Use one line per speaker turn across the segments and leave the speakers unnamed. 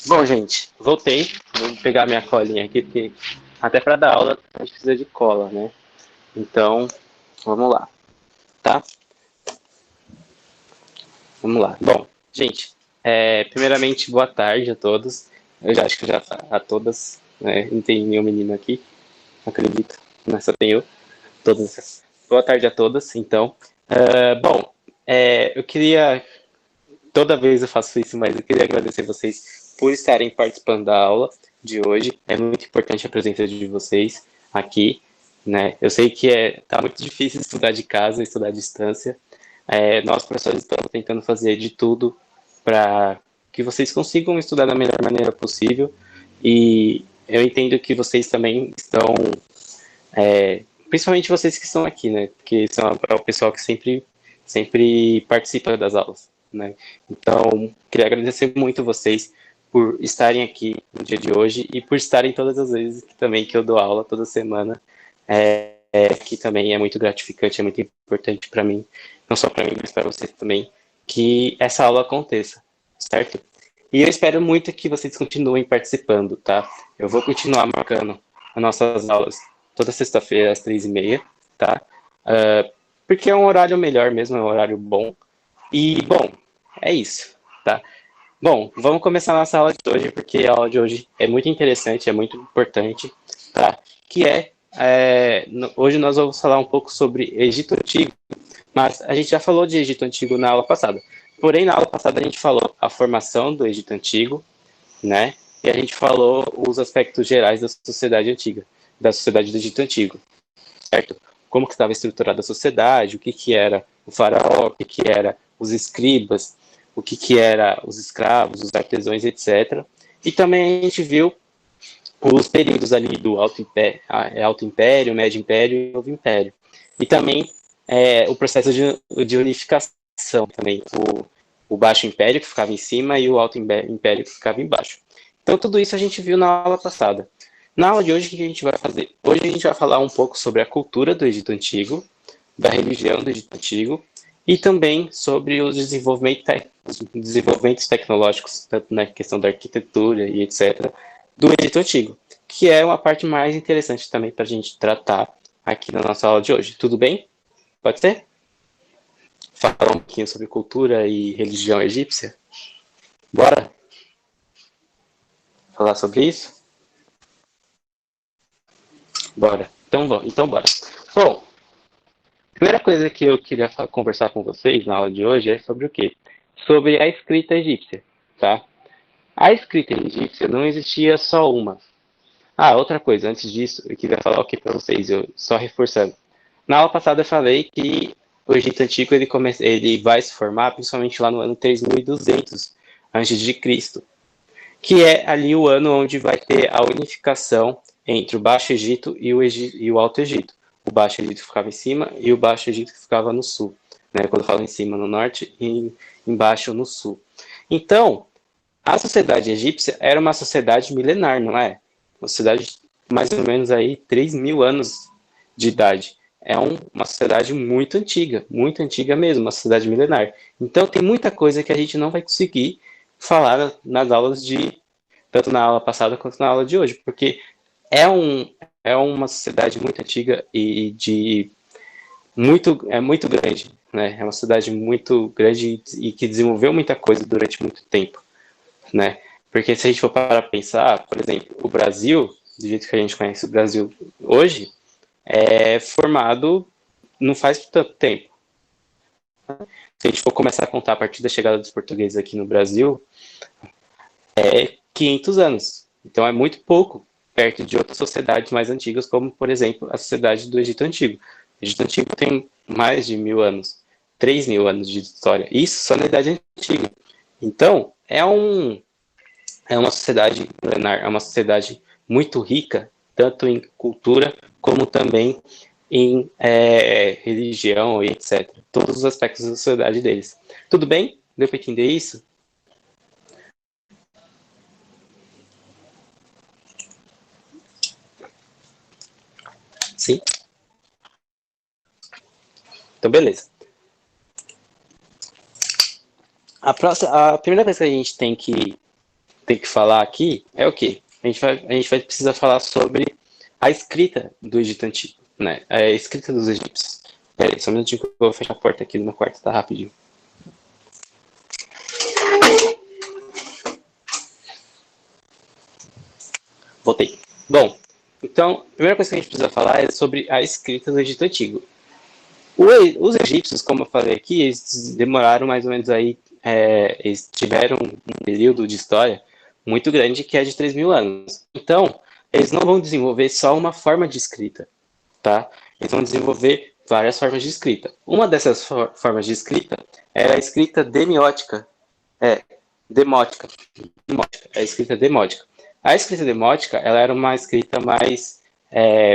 Bom, gente, voltei. Vou pegar minha colinha aqui, porque até para dar aula a gente precisa de cola, né? Então, vamos lá, tá? Vamos lá. Bom, gente, primeiramente, boa tarde a todos. Eu já acho que já a todas, né? Não tem nenhum menino aqui, acredito, mas só tenho todas. Boa tarde a todas, então. Bom, eu queria toda vez eu faço isso, mas eu queria agradecer vocês por estarem participando da aula de hoje. É muito importante a presença de vocês aqui, né? Eu sei que tá muito difícil estudar de casa, estudar à distância. Nós, professores, estamos tentando fazer de tudo para que vocês consigam estudar da melhor maneira possível. E eu entendo que vocês também estão, principalmente vocês que estão aqui, né? Porque é o pessoal que sempre participa das aulas, né? Então, queria agradecer muito vocês por estarem aqui no dia de hoje e por estarem todas as vezes que eu dou aula toda semana, que também é muito gratificante, é muito importante para mim, não só para mim, mas para vocês também, que essa aula aconteça, certo? E eu espero muito que vocês continuem participando, tá? Eu vou continuar marcando as nossas aulas toda sexta-feira às 3h30, tá? Porque é um horário melhor mesmo, é um horário bom. E, bom, é isso, tá? Bom, vamos começar a nossa aula de hoje, porque a aula de hoje é muito interessante, é muito importante, tá? Hoje nós vamos falar um pouco sobre Egito Antigo, mas a gente já falou de Egito Antigo na aula passada. Porém, na aula passada a gente falou a formação do Egito Antigo, né? E a gente falou os aspectos gerais da sociedade antiga, da sociedade do Egito Antigo, certo? Como que estava estruturada a sociedade, o que que era o faraó, o que que era os escribas, o que que era os escravos, os artesãos, etc. E também a gente viu os períodos ali do Alto Império, Médio Império e Novo Império. E também o processo de unificação também, o Baixo Império que ficava em cima e o Alto Império que ficava embaixo. Então tudo isso a gente viu na aula passada. Na aula de hoje, o que a gente vai fazer? Hoje a gente vai falar um pouco sobre a cultura do Egito Antigo, da religião do Egito Antigo, e também sobre os desenvolvimentos tecnológicos, tanto na questão da arquitetura e etc., do Egito Antigo, que é uma parte mais interessante também para a gente tratar aqui na nossa aula de hoje. Tudo bem? Pode ser? Falar um pouquinho sobre cultura e religião egípcia? Bora falar sobre isso? Bora. Então bora. Bom, a primeira coisa que eu queria conversar com vocês na aula de hoje é sobre o quê? Sobre a escrita egípcia, tá? A escrita egípcia não existia só uma. Outra coisa, antes disso, eu queria falar o que para vocês, eu só reforçando. Na aula passada eu falei que o Egito Antigo ele vai se formar principalmente lá no ano 3200 antes de Cristo, que é ali o ano onde vai ter a unificação entre o Baixo Egito e o Alto Egito. O Baixo Egito ficava em cima e o Baixo Egito ficava no sul. Né? Quando eu falo em cima, no norte, e embaixo, no sul. Então, a sociedade egípcia era uma sociedade milenar, não é? Uma sociedade mais ou menos aí 3.000 anos de idade. Uma sociedade muito antiga mesmo, uma sociedade milenar. Então tem muita coisa que a gente não vai conseguir falar nas aulas tanto na aula passada quanto na aula de hoje, porque é, um, é uma sociedade muito antiga e é muito grande, né? É uma sociedade muito grande e que desenvolveu muita coisa durante muito tempo, né? Porque se a gente for para pensar, por exemplo, o Brasil, do jeito que a gente conhece o Brasil hoje, é formado não faz tanto tempo. Se a gente for começar a contar a partir da chegada dos portugueses aqui no Brasil, 500 anos. Então é muito pouco perto de outras sociedades mais antigas, como, por exemplo, a sociedade do Egito Antigo. O Egito Antigo tem mais de 1.000 anos, 3.000 anos de história. Isso só na Idade Antiga. Então, é uma sociedade milenar, é uma sociedade muito rica, tanto em cultura como também em religião e etc. Todos os aspectos da sociedade deles. Tudo bem? Deu para entender isso? Sim? Então, beleza. A primeira coisa que a gente tem que tem que falar aqui é o quê? A gente vai precisar falar sobre a escrita do Egito Antigo, né? A escrita dos egípcios. Peraí, só um minutinho que eu vou fechar a porta aqui do meu quarto, tá? Rapidinho. Voltei. Bom, então, a primeira coisa que a gente precisa falar é sobre a escrita do Egito Antigo. Os egípcios, como eu falei aqui, eles demoraram mais ou menos aí, eles tiveram um período de história muito grande que é de 3.000 anos. Então, eles não vão desenvolver só uma forma de escrita, tá? Eles vão desenvolver várias formas de escrita. Uma dessas formas de escrita era a escrita demótica. Demótica. É a escrita demótica. A escrita demótica, ela era uma escrita mais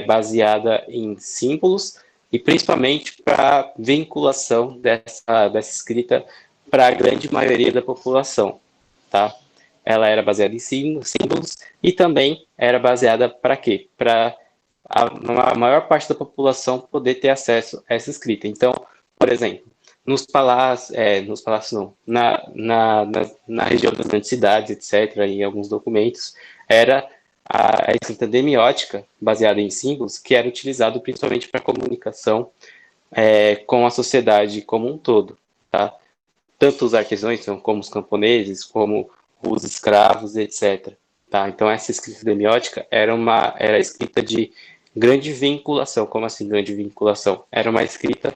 baseada em símbolos e principalmente para vinculação dessa escrita para a grande maioria da população, tá? Ela era baseada em símbolos e também era baseada para quê? Para a maior parte da população poder ter acesso a essa escrita. Então, por exemplo, nos palácios não, na região das grandes cidades, etc., em alguns documentos, era a escrita demiótica, baseada em símbolos, que era utilizado principalmente para comunicação com a sociedade como um todo, tá? Tanto os artesãos, como os camponeses, como os escravos, etc. Tá? Então, essa escrita demiótica era escrita de grande vinculação. Como assim, grande vinculação? Era uma escrita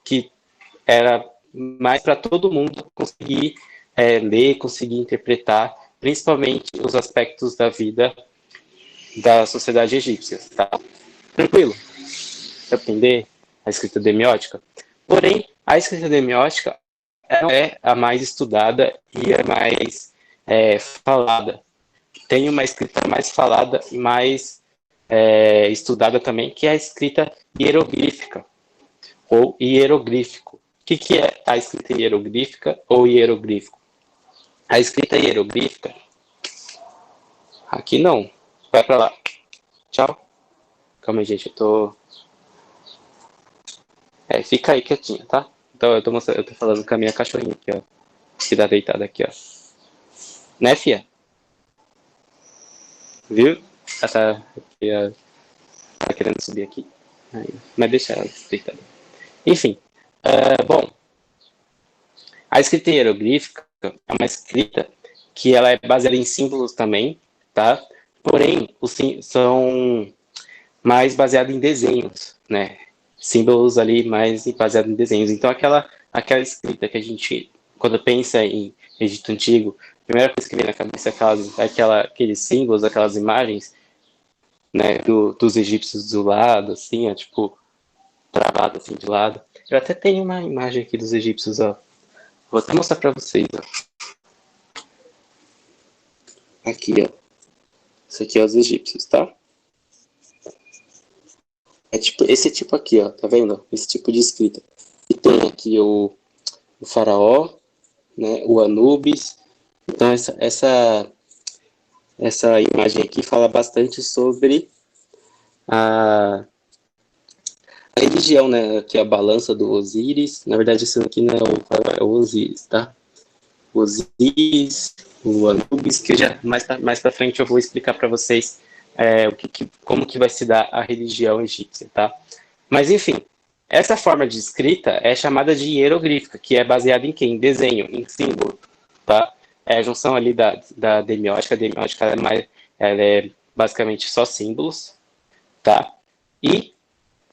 que era mais para todo mundo conseguir ler, conseguir interpretar, principalmente os aspectos da vida da sociedade egípcia. Tá? Tranquilo? Aprender a escrita demiótica? Porém, a escrita demiótica não é a mais estudada e a mais falada. Tem uma escrita mais falada e mais estudada também, que é a escrita hieroglífica, ou hieroglífico. O que é a escrita hieroglífica ou hieroglífico? A escrita hieroglífica, aqui não, vai para lá. Tchau. Calma aí, gente, eu tô... fica aí quietinha, tá? Então eu tô falando com a minha cachorrinha aqui, ó. Que tá deitada aqui, ó. Né, fia? Viu? Ela tá querendo subir aqui. Aí, mas deixa ela deitada. Enfim, bom, a escrita hieroglífica é uma escrita que ela é baseada em símbolos também, tá? Porém, são mais baseados em desenhos, né? Símbolos ali mais baseados em desenhos. Então, aquela escrita que a gente, quando pensa em Egito Antigo, a primeira coisa que vem na cabeça é aqueles símbolos, aquelas imagens, né, dos egípcios do lado, assim, tipo, travado assim de lado. Eu até tenho uma imagem aqui dos egípcios, ó. Vou até mostrar para vocês, ó. Aqui, ó. Isso aqui é os egípcios, tá? Esse tipo aqui, ó. Tá vendo? Esse tipo de escrita. E tem aqui o faraó, né? O Anubis. Então, essa imagem aqui fala bastante sobre a religião, né? Que é a balança do Osíris. Na verdade, isso aqui não é o Osíris, tá? O Osíris, o Anubis, que mais para frente eu vou explicar para vocês como que vai se dar a religião egípcia, tá? Mas, enfim, essa forma de escrita é chamada de hieroglífica, que é baseada em quê? Em desenho, em símbolo, tá? É a junção ali da demiótica. A demiótica ela é basicamente só símbolos, tá? E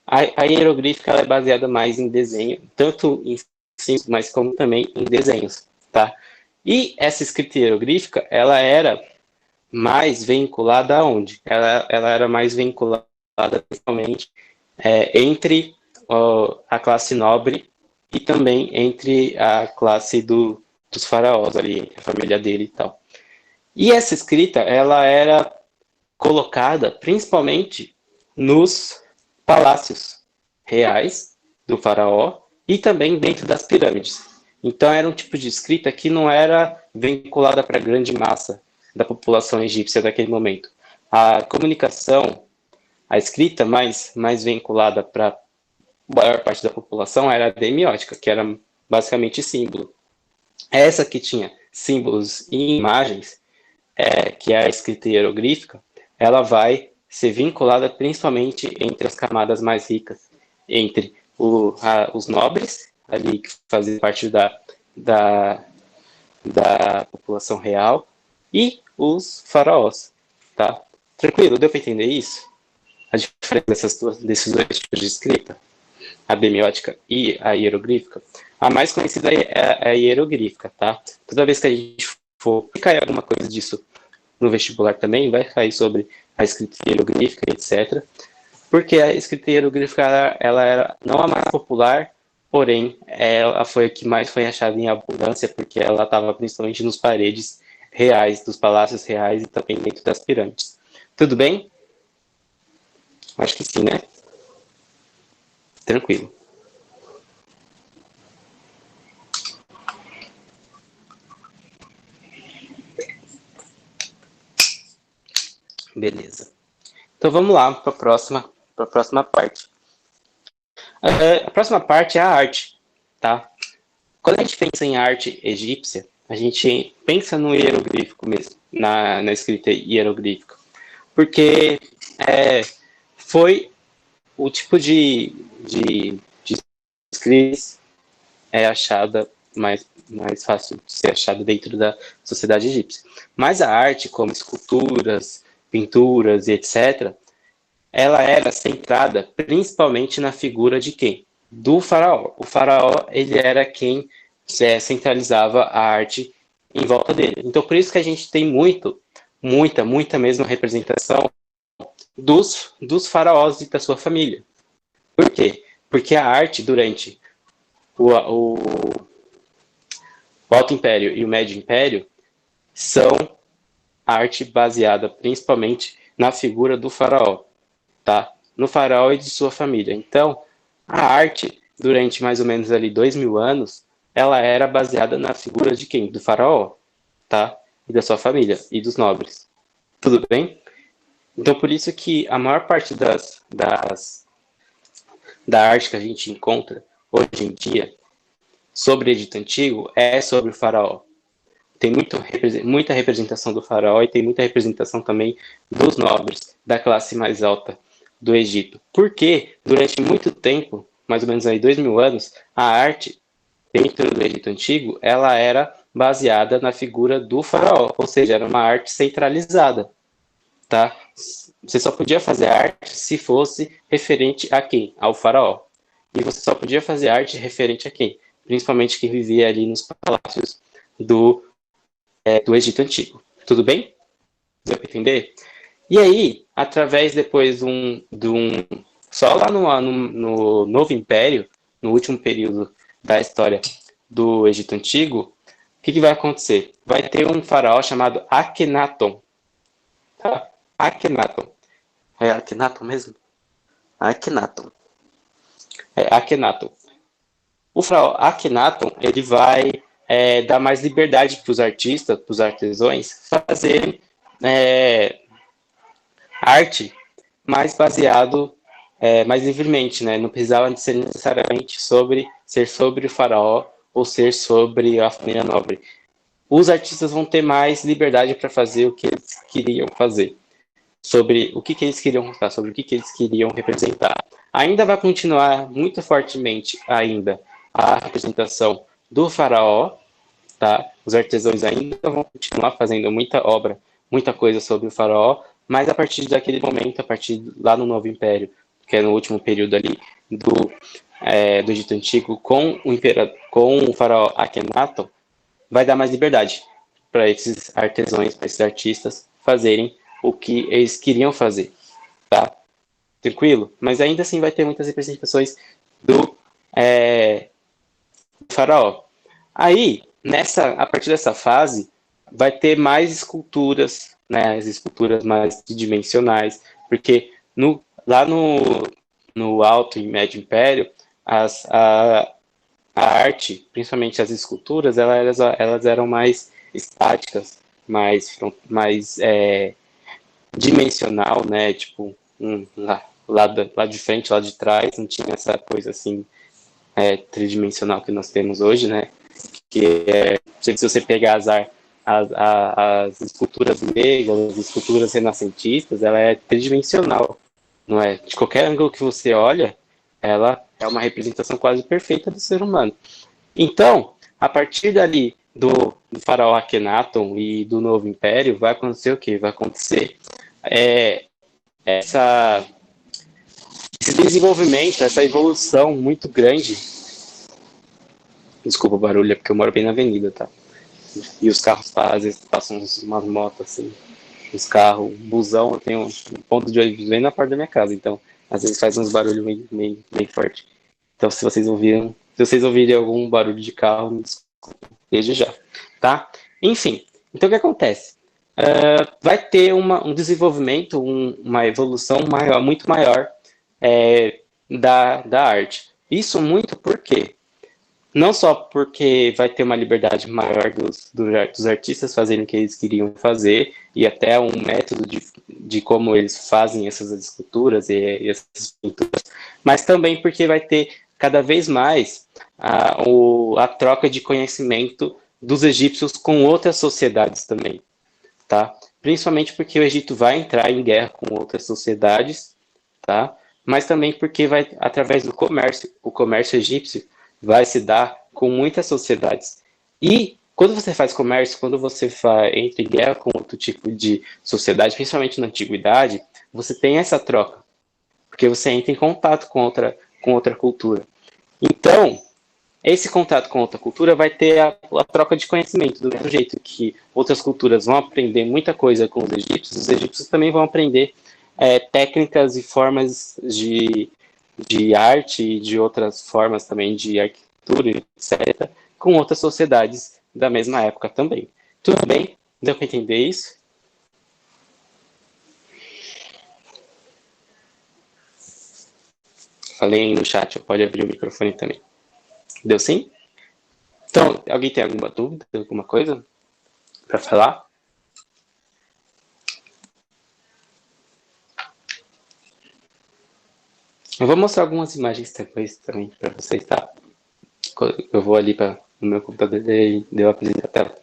a hieroglífica ela é baseada mais em desenho, tanto em símbolos, mas como também em desenhos, tá? E essa escrita hieroglífica, ela era mais vinculada aonde? Ela era mais vinculada principalmente entre a classe nobre e também entre a classe dos faraós ali, a família dele e tal. E essa escrita, ela era colocada principalmente nos palácios reais do faraó e também dentro das pirâmides. Então era um tipo de escrita que não era vinculada para a grande massa da população egípcia daquele momento. A comunicação, a escrita mais vinculada para a maior parte da população era a demiótica, que era basicamente símbolo. Essa que tinha símbolos e imagens que é a escrita hieroglífica, ela vai ser vinculada principalmente entre as camadas mais ricas, entre os nobres, ali que fazem parte da, da população real, e os faraós, tá? Tranquilo, deu para entender isso? A diferença desses dois tipos de escrita, a bemiótica e a hieroglífica. A mais conhecida é a hieroglífica, tá? Toda vez que a gente for cair alguma coisa disso no vestibular também, vai cair sobre a escrita hieroglífica, etc. Porque a escrita hieroglífica ela era não a mais popular, porém ela foi a que mais foi achada em abundância, porque ela estava principalmente nos paredes reais, dos palácios reais e também dentro das pirâmides. Tudo bem? Acho que sim, né? Tranquilo. Beleza. Então vamos lá para a próxima parte. A próxima parte é a arte, tá? Quando a gente pensa em arte egípcia, a gente pensa no hieroglífico mesmo, na escrita hieroglífica, porque foi o tipo de escrita achada mais fácil de ser achada dentro da sociedade egípcia. Mas a arte, como esculturas, pinturas e etc., ela era centrada principalmente na figura de quem? Do faraó. O faraó, ele era quem centralizava a arte em volta dele. Então, por isso que a gente tem muita mesmo representação dos faraós e da sua família. Por quê? Porque a arte, durante o Alto Império e o Médio Império, são arte baseada principalmente na figura do faraó, tá? No faraó e de sua família. Então, a arte, durante mais ou menos ali 2000 anos, ela era baseada na figura de quem? Do faraó, tá? E da sua família, e dos nobres. Tudo bem? Então, por isso que a maior parte da arte que a gente encontra hoje em dia sobre o Egito Antigo é sobre o faraó. Tem muita representação do faraó e tem muita representação também dos nobres, da classe mais alta do Egito. Porque, durante muito tempo, mais ou menos aí 2000 anos, a arte dentro do Egito Antigo, ela era baseada na figura do faraó, ou seja, era uma arte centralizada, tá? Você só podia fazer arte se fosse referente a quem? Ao faraó. E você só podia fazer arte referente a quem? Principalmente quem vivia ali nos palácios do Egito Antigo. Tudo bem? Deu para entender? E aí, através depois só lá no Novo Império, no último período da história do Egito Antigo, o que vai acontecer? Vai ter um faraó chamado Akhenaton. Tá? Akhenaton. É Akhenaton mesmo? Akhenaton. É Akhenaton. O faraó Akhenaton, ele vai dar mais liberdade para os artistas, para os artesãos, fazerem arte mais baseado, mais livremente, né? Não precisava ser necessariamente ser sobre o faraó ou ser sobre a família nobre. Os artistas vão ter mais liberdade para fazer o que eles queriam fazer, sobre o que eles queriam mostrar, sobre o que eles queriam representar. Ainda vai continuar muito fortemente ainda a representação do faraó, tá? Os artesãos ainda vão continuar fazendo muita obra, muita coisa sobre o faraó, mas a partir daquele momento, a partir lá no Novo Império, que é no último período ali do Egito Antigo, com o faraó Akhenaton, vai dar mais liberdade para esses artesãos, para esses artistas fazerem o que eles queriam fazer, tá? Tranquilo? Mas ainda assim vai ter muitas representações do faraó. Aí, a partir dessa fase, vai ter mais esculturas, né? As esculturas mais tridimensionais, porque lá no Alto e Médio Império, a arte, principalmente as esculturas, elas eram mais estáticas, mais dimensional, né? Tipo, lá de frente, lá de trás, não tinha essa coisa assim tridimensional que nós temos hoje, né? Que se você pegar as esculturas gregas, as esculturas renascentistas, ela é tridimensional, não é? De qualquer ângulo que você olha, ela é uma representação quase perfeita do ser humano. Então, a partir dali do faraó Akhenaton e do novo império, vai acontecer o quê? Vai acontecer essa, esse desenvolvimento, essa evolução muito grande. Desculpa o barulho, é porque eu moro bem na avenida, tá? E os carros, às vezes, passam umas motos assim, os carros, busão, eu tenho um ponto de ônibus bem na porta da minha casa, então às vezes faz uns barulhos meio forte. Então, se vocês ouvirem algum barulho de carro, me desculpe, desde já, tá? Enfim, então o que acontece? Vai ter um desenvolvimento, uma evolução maior, muito maior da arte. Isso muito porque não só porque vai ter uma liberdade maior dos artistas fazerem o que eles queriam fazer, e até um método de como eles fazem essas esculturas e essas pinturas, mas também porque vai ter cada vez mais a troca de conhecimento dos egípcios com outras sociedades também, tá? Principalmente porque o Egito vai entrar em guerra com outras sociedades, tá? Mas também porque vai, através do comércio, o comércio egípcio vai se dar com muitas sociedades. E quando você faz comércio, quando você entra em guerra com outro tipo de sociedade, principalmente na antiguidade, você tem essa troca, porque você entra em contato com outra cultura. Então, esse contato com outra cultura vai ter a troca de conhecimento, do mesmo jeito que outras culturas vão aprender muita coisa com os egípcios também vão aprender técnicas e formas de arte e de outras formas também de arquitetura, etc., com outras sociedades da mesma época também. Tudo bem? Deu para entender isso? Falei no chat, pode abrir o microfone também. Deu sim? Então, alguém tem alguma dúvida, alguma coisa para falar? Eu vou mostrar algumas imagens depois também para vocês, tá? Eu vou ali para o meu computador e eu apresento a tela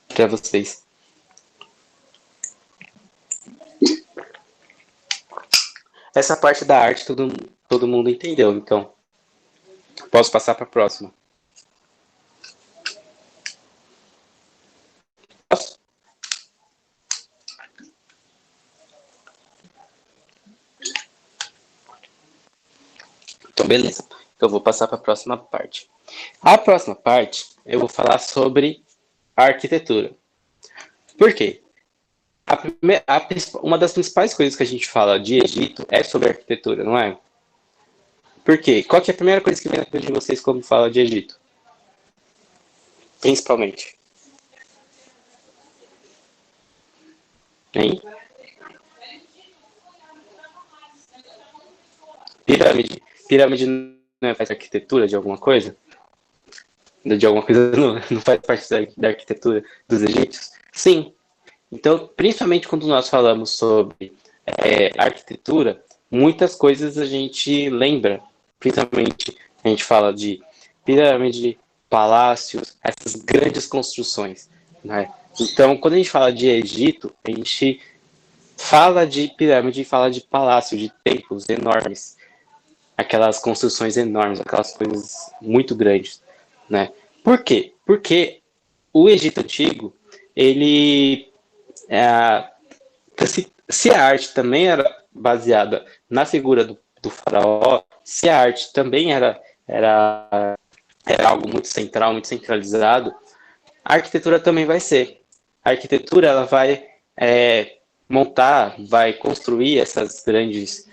para vocês. Essa parte da arte todo mundo entendeu, então posso passar para a próxima. Posso? Então, beleza. Eu vou passar para a próxima parte. A próxima parte, eu vou falar sobre a arquitetura. Por quê? Uma das principais coisas que a gente fala de Egito é sobre arquitetura, não é? Por quê? Qual que é a primeira coisa que vem na cabeça de vocês quando fala de Egito? Principalmente. Hein? Pirâmide. Pirâmide não faz arquitetura de alguma coisa? De alguma coisa não faz parte da arquitetura dos egípcios? Sim. Então, principalmente quando nós falamos sobre arquitetura, muitas coisas a gente lembra. Principalmente a gente fala de pirâmide, palácios, essas grandes construções, né? Então, quando a gente fala de Egito, a gente fala de pirâmide, fala de palácio, de templos enormes, aquelas construções enormes, aquelas coisas muito grandes, né? Por quê? Porque o Egito antigo, ele se a arte também era baseada na figura do faraó, se a arte também era algo muito central, muito centralizado, a arquitetura também vai ser. A arquitetura ela vai montar, vai construir essas grandes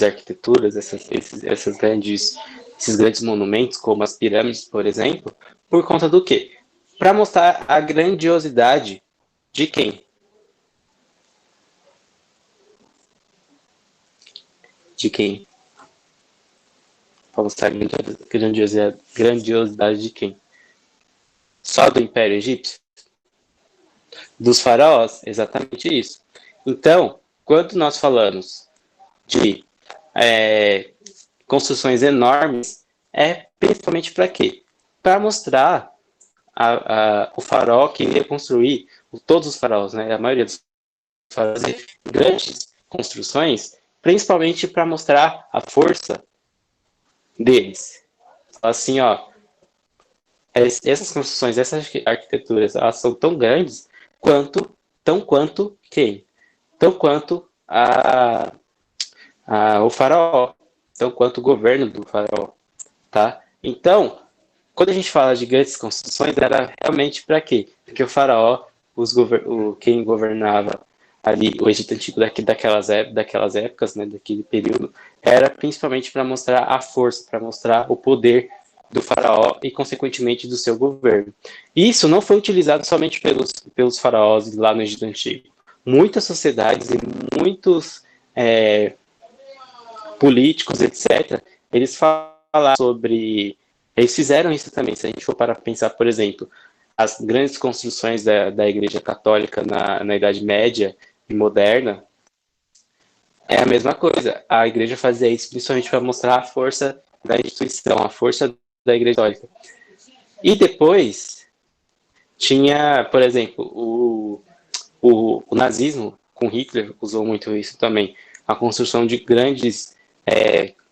arquiteturas, esses grandes monumentos, como as pirâmides, por exemplo, por conta do quê? Para mostrar a grandiosidade de quem? De quem? Para mostrar a grandiosidade de quem? Só do Império Egípcio? Dos faraós? Exatamente isso. Então, quando nós falamos de construções enormes, é principalmente para quê? Para mostrar o faraó queria construir, todos os faraós, né, a maioria dos faraós, grandes construções, principalmente para mostrar a força deles. Assim, ó, essas construções, essas arquiteturas, elas são tão grandes quanto quem? Tão quanto o faraó, tão quanto o governo do faraó, tá? Então, quando a gente fala de grandes construções, era realmente para quê? Porque o faraó, quem governava ali o Egito Antigo daquelas épocas, né, daquele período, era principalmente para mostrar a força, para mostrar o poder do faraó e, consequentemente, do seu governo. Isso não foi utilizado somente pelos faraós lá no Egito Antigo. Muitas sociedades e muitos políticos, etc., eles falaram sobre... Eles fizeram isso também. Se a gente for para pensar, por exemplo, as grandes construções da Igreja Católica na Idade Média e moderna, é a mesma coisa. A Igreja fazia isso principalmente para mostrar a força da instituição, a força da Igreja Católica. E depois tinha, por exemplo, o nazismo, com Hitler, usou muito isso também. A construção de grandes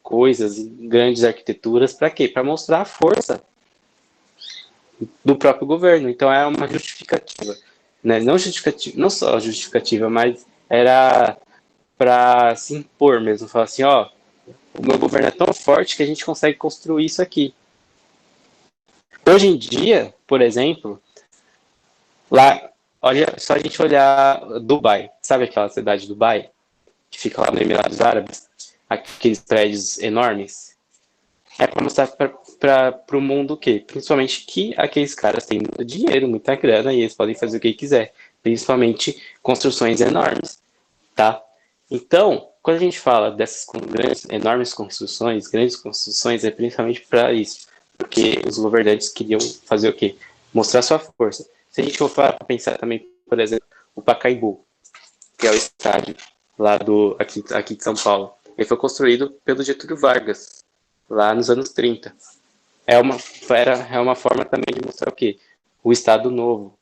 coisas, grandes arquiteturas, para quê? Para mostrar a força do próprio governo. Então é uma justificativa, né? Não só justificativa, mas era para se impor mesmo, falar assim, ó, o meu governo é tão forte que a gente consegue construir isso aqui. Hoje em dia, por exemplo, lá, olha, só a gente olhar Dubai, sabe aquela cidade de Dubai que fica lá no Emirados Árabes, aqueles prédios enormes? É para mostrar para o mundo o quê? Principalmente que aqueles caras têm muito dinheiro, muita grana e eles podem fazer o que quiser, principalmente construções enormes, tá? Então, quando a gente fala dessas enormes construções, grandes construções, é principalmente para isso, porque os governantes queriam fazer o quê? Mostrar sua força. Se a gente for para pensar também, por exemplo, o Pacaembu, que é o estádio lá aqui de São Paulo, ele foi construído pelo Getúlio Vargas, lá nos anos 30. É uma forma também de mostrar o quê? O Estado Novo,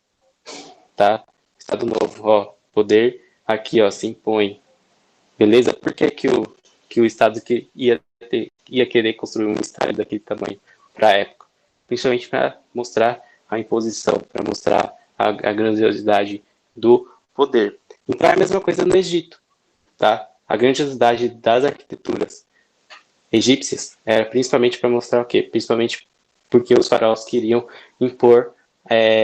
tá? Estado Novo, ó, poder aqui, ó, se impõe. Beleza? Por que o Estado ia querer construir um estádio daquele tamanho para a época? Principalmente para mostrar a imposição, para mostrar a grandiosidade do poder. Então é a mesma coisa no Egito, tá? A grandiosidade das arquiteturas egípcias era principalmente para mostrar o quê? Principalmente porque os faraós queriam impor,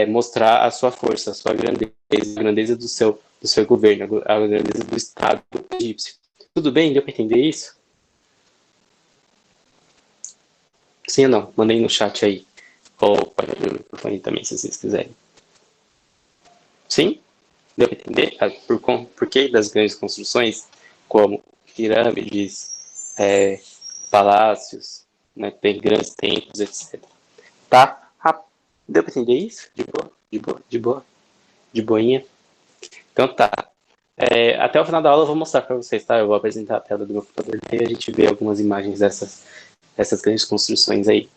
mostrar a sua força, a sua grandeza, a grandeza do seu governo, a grandeza do Estado egípcio. Tudo bem? Deu para entender isso? Sim ou não? Mandei no chat aí. Ou pode abrir o microfone também, se vocês quiserem. Sim? Deu para entender? Por que das grandes construções, como pirâmides, palácios, né, tem grandes templos, etc. Tá? Deu para entender isso? De boa? De boa? De boa? De boinha? Então tá. Até o final da aula eu vou mostrar para vocês, tá? Eu vou apresentar a tela do meu computador e a gente vê algumas imagens dessas grandes construções aí,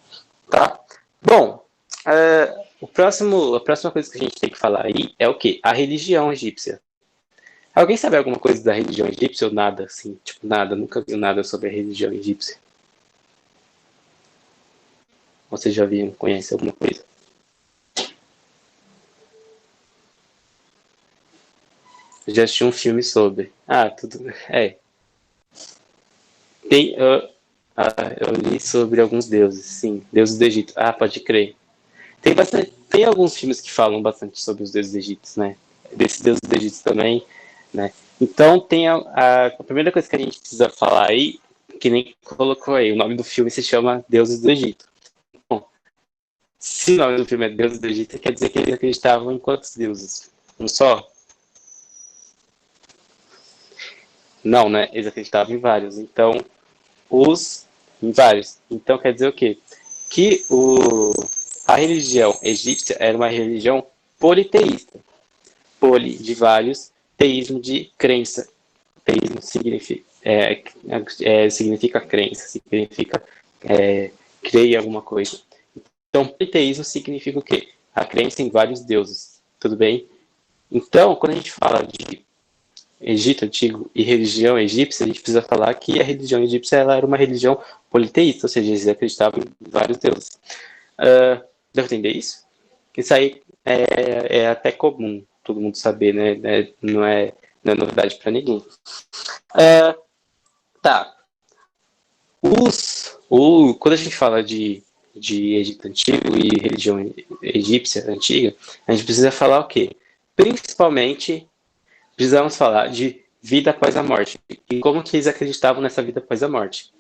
tá? Bom, a próxima coisa que a gente tem que falar aí é o quê? A religião egípcia. Alguém sabe alguma coisa da religião egípcia ou nada, assim? Tipo, nada, nunca viu nada sobre a religião egípcia. Você já viu, conhece alguma coisa? Eu já assisti um filme sobre. Tudo. Tem, eu li sobre alguns deuses, sim. Deuses do Egito. Pode crer. Tem alguns filmes que falam bastante sobre os deuses egípcios, né? Desses deuses do Egito também, né? Então tem a primeira coisa que a gente precisa falar aí, que nem colocou aí, o nome do filme se chama Deuses do Egito. Bom, se o nome do filme é Deuses do Egito, quer dizer que eles acreditavam em quantos deuses? Um só? Não, né? Eles acreditavam em vários. Então, em vários. Então quer dizer o quê? Que a religião egípcia era uma religião politeísta. Poli de vários, teísmo de crença. Teísmo significa crença, significa crer em alguma coisa. Então, politeísmo significa o quê? a crença em vários deuses, tudo bem? Então, quando a gente fala de Egito Antigo e religião egípcia, a gente precisa falar que a religião egípcia ela era uma religião politeísta, ou seja, eles acreditavam em vários deuses. Deu entender isso? Isso aí é até comum todo mundo saber, né? Não é novidade para ninguém. Tá. Quando a gente fala de Egito Antigo e religião egípcia antiga, a gente precisa falar o quê? Principalmente, precisamos falar de vida após a morte. E como que eles acreditavam nessa vida após a morte.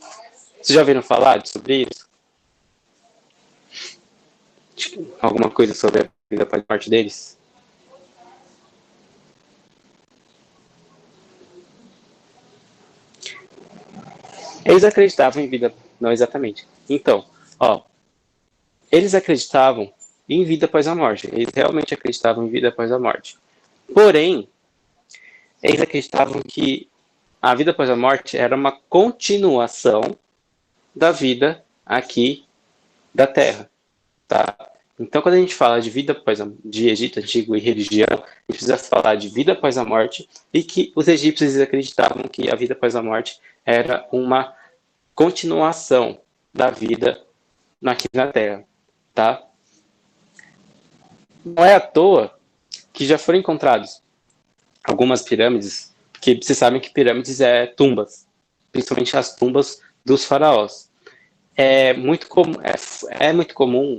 Vocês já ouviram falar sobre isso? Alguma coisa sobre a vida após a morte deles? Eles acreditavam em vida... Não, exatamente. Então, eles acreditavam em vida após a morte. Eles realmente acreditavam em vida após a morte. Porém, eles acreditavam que a vida após a morte era uma continuação da vida aqui da Terra, tá? Então, quando a gente fala de vida após de Egito Antigo e religião, a gente precisa falar de vida após a morte e que os egípcios acreditavam que a vida após a morte era uma continuação da vida aqui na Terra, tá? Não é à toa que já foram encontrados algumas pirâmides, porque vocês sabem que pirâmides é tumbas, principalmente as tumbas dos faraós.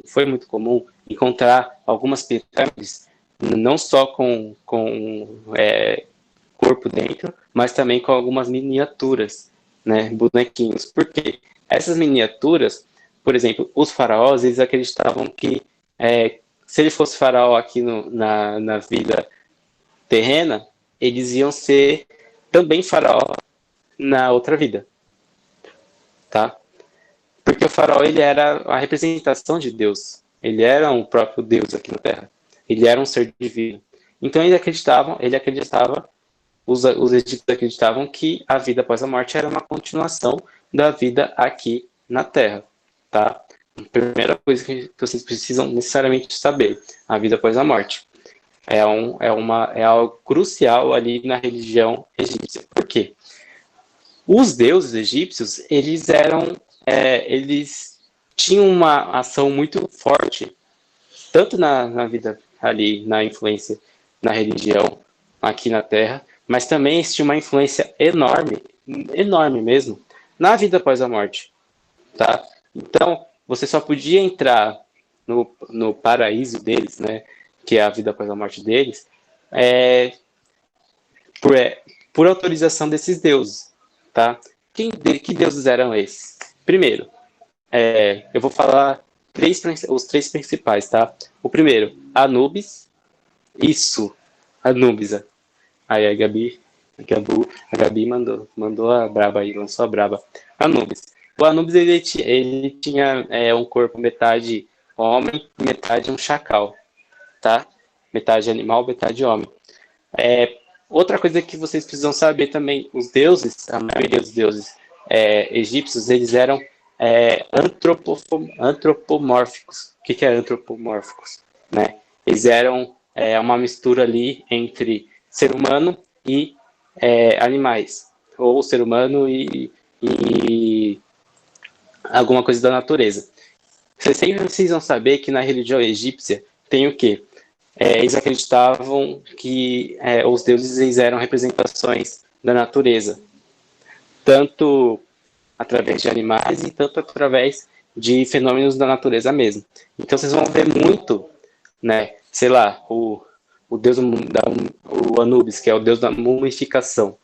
Foi muito comum encontrar algumas pirâmides, não só com corpo dentro, mas também com algumas miniaturas, né, bonequinhos. Por quê? Essas miniaturas, por exemplo, os faraós, eles acreditavam que se ele fosse faraó aqui na vida terrena, eles iam ser também faraó na outra vida, tá? Porque o faraó, ele era a representação de Deus. Ele era um próprio Deus aqui na Terra. Ele era um ser divino. Então ele acreditava, os egípcios acreditavam que a vida após a morte era uma continuação da vida aqui na Terra, tá? A primeira coisa que vocês precisam necessariamente saber, a vida após a morte. É algo crucial ali na religião egípcia. Por quê? Os deuses egípcios, eles tinham uma ação muito forte, tanto na vida ali, na influência na religião aqui na Terra, mas também eles tinham uma influência enorme, enorme mesmo, na vida após a morte, tá? Então, você só podia entrar no paraíso deles, né, que é a vida após a morte deles, por autorização desses deuses, tá? Que deuses eram esses? Primeiro, eu vou falar os três principais, tá? O primeiro, Anubis. Isso, Anubis. Aí a Gabi mandou a braba aí, lançou a braba. Anubis. O Anubis, ele tinha um corpo metade homem, metade um chacal, tá? Metade animal, metade homem. Outra coisa que vocês precisam saber também, os deuses, a maioria dos deuses egípcios, eles eram antropomórficos. O que é antropomórficos? Né? Eles eram uma mistura ali entre ser humano e animais, ou ser humano e alguma coisa da natureza. Vocês sempre precisam saber que na religião egípcia tem o quê? Eles acreditavam que os deuses eram representações da natureza, tanto através de animais e tanto através de fenômenos da natureza mesmo. Então vocês vão ver muito, né, sei lá, o deus o Anubis, que é o deus da mumificação,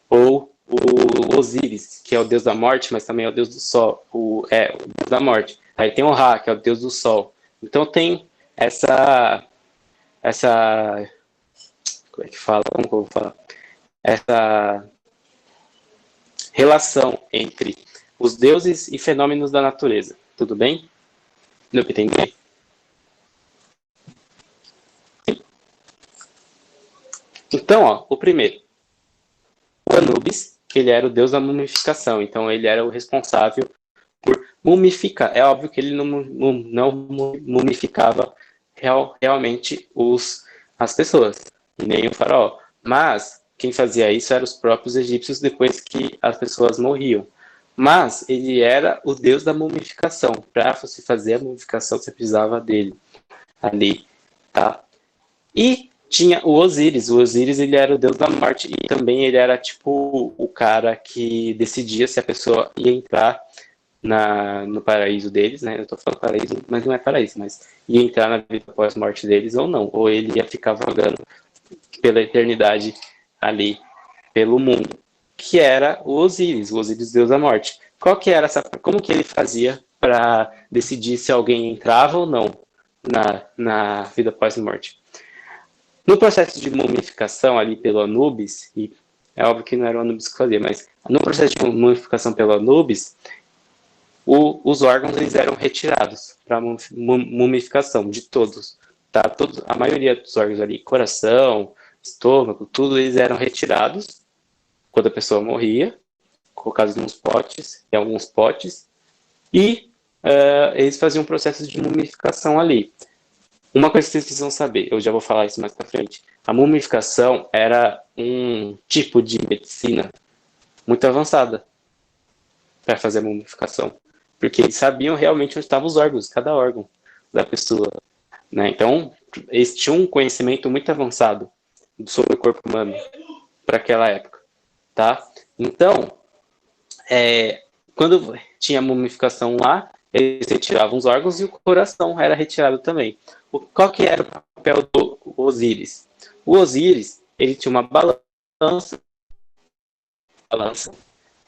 ou o Osíris, que é o deus da morte, mas também é o deus do sol, o deus da morte. Aí tem o Ra, que é o deus do sol. Então tem essa como é que fala? Como que eu vou falar? Essa relação entre os deuses e fenômenos da natureza. Tudo bem? Deu para entender? Sim. Então, o primeiro. O Anubis, que ele era o deus da mumificação. Então, ele era o responsável por mumificar. É óbvio que ele não mumificava realmente as pessoas, e nem o faraó. Mas quem fazia isso eram os próprios egípcios depois que as pessoas morriam. Mas ele era o deus da mumificação. Para você fazer a mumificação, você precisava dele ali, tá? E tinha o Osíris. O Osíris, ele era o deus da morte e também ele era tipo o cara que decidia se a pessoa ia entrar no paraíso deles, né? Eu tô falando paraíso, mas não é paraíso, mas ia entrar na vida após a morte deles ou não, ou ele ia ficar vagando pela eternidade ali pelo mundo, que era o Osíris, deus da morte. Qual que era como que ele fazia para decidir se alguém entrava ou não na vida após a morte? No processo de mumificação ali pelo Anubis, e é óbvio que não era o Anubis que fazia, mas no processo de mumificação pelo Anubis, os órgãos eles eram retirados para mumificação de todos, tá? A maioria dos órgãos ali, coração, estômago, tudo eles eram retirados quando a pessoa morria, colocados em alguns potes, e eles faziam um processo de mumificação ali. Uma coisa que vocês precisam saber, eu já vou falar isso mais para frente, a mumificação era um tipo de medicina muito avançada para fazer a mumificação, porque eles sabiam realmente onde estavam os órgãos, cada órgão da pessoa, né? Então, eles tinham um conhecimento muito avançado sobre o corpo humano para aquela época, tá? Então, quando tinha mumificação lá, eles retiravam os órgãos e o coração era retirado também. Qual que era o papel do Osíris? O Osíris, ele tinha uma balança,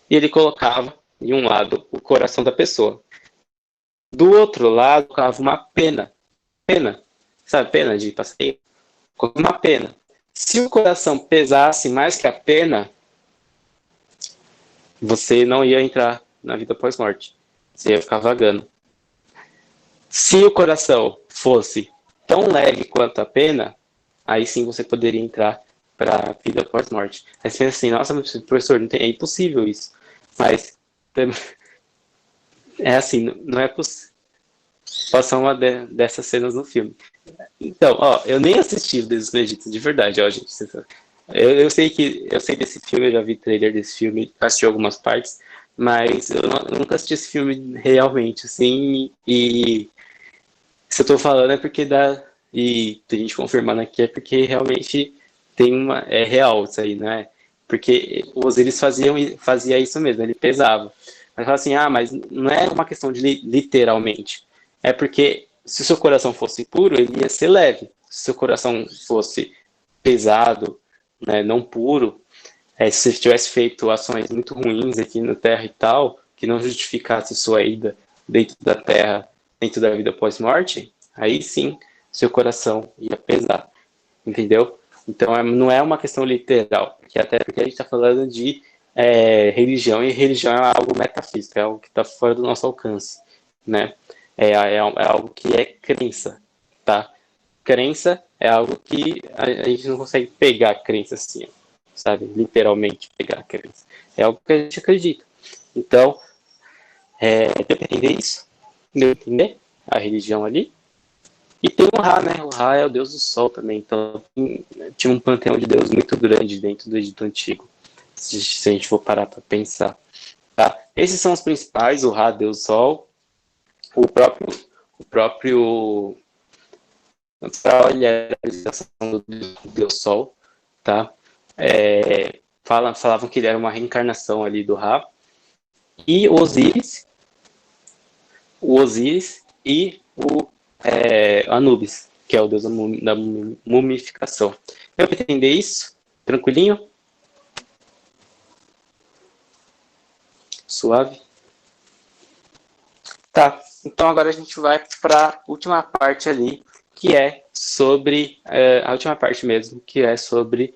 e ele colocava em um lado o coração da pessoa. Do outro lado, colocava uma pena, sabe, pena de passeio? Uma pena. Se o coração pesasse mais que a pena, você não ia entrar na vida pós-morte. Você ia ficar vagando. Se o coração fosse tão leve quanto a pena, aí sim você poderia entrar para a vida pós-morte. Aí você pensa assim, nossa, professor, é impossível isso. Mas é assim, não é possível. Passar uma dessas cenas no filme. Então, ó, eu nem assisti o Deus do Egito, de verdade, ó, gente. Eu sei desse filme, eu já vi trailer desse filme, assisti algumas partes, mas eu nunca assisti esse filme realmente, assim, e se eu tô falando é porque dá, e tem gente confirmando aqui, é porque realmente é real isso aí, né? Porque os Osiris fazia isso mesmo, ele pesava. Mas fala assim, mas não é uma questão de literalmente. É porque se o seu coração fosse puro, ele ia ser leve. Se o seu coração fosse pesado, né, não puro, se você tivesse feito ações muito ruins aqui na Terra e tal, que não justificasse sua ida dentro da Terra, dentro da vida pós-morte, aí sim, seu coração ia pesar, entendeu? Então não é uma questão literal, até porque a gente está falando de religião, e religião é algo metafísico, é algo que está fora do nosso alcance, né? É algo que é crença, tá? Crença é algo que a gente não consegue pegar a crença assim, sabe? Literalmente pegar a crença. É algo que a gente acredita. Então, deu pra entender isso? Deu pra entender a religião ali? E tem o Ra, né? O Ra é o deus do sol também. Então, tinha um panteão de deus muito grande dentro do Egito Antigo. Se a gente for parar para pensar. Tá? Esses são os principais: o Ra, deus do sol, o próprio olha a realização do deus sol, tá? Falavam que ele era uma reencarnação ali do Ra. E o Osíris e o Anubis, que é o deus da mumificação. Eu pra entender isso? Tranquilinho? Suave? Tá, então agora a gente vai para a última parte ali, que é sobre, a última parte mesmo, que é sobre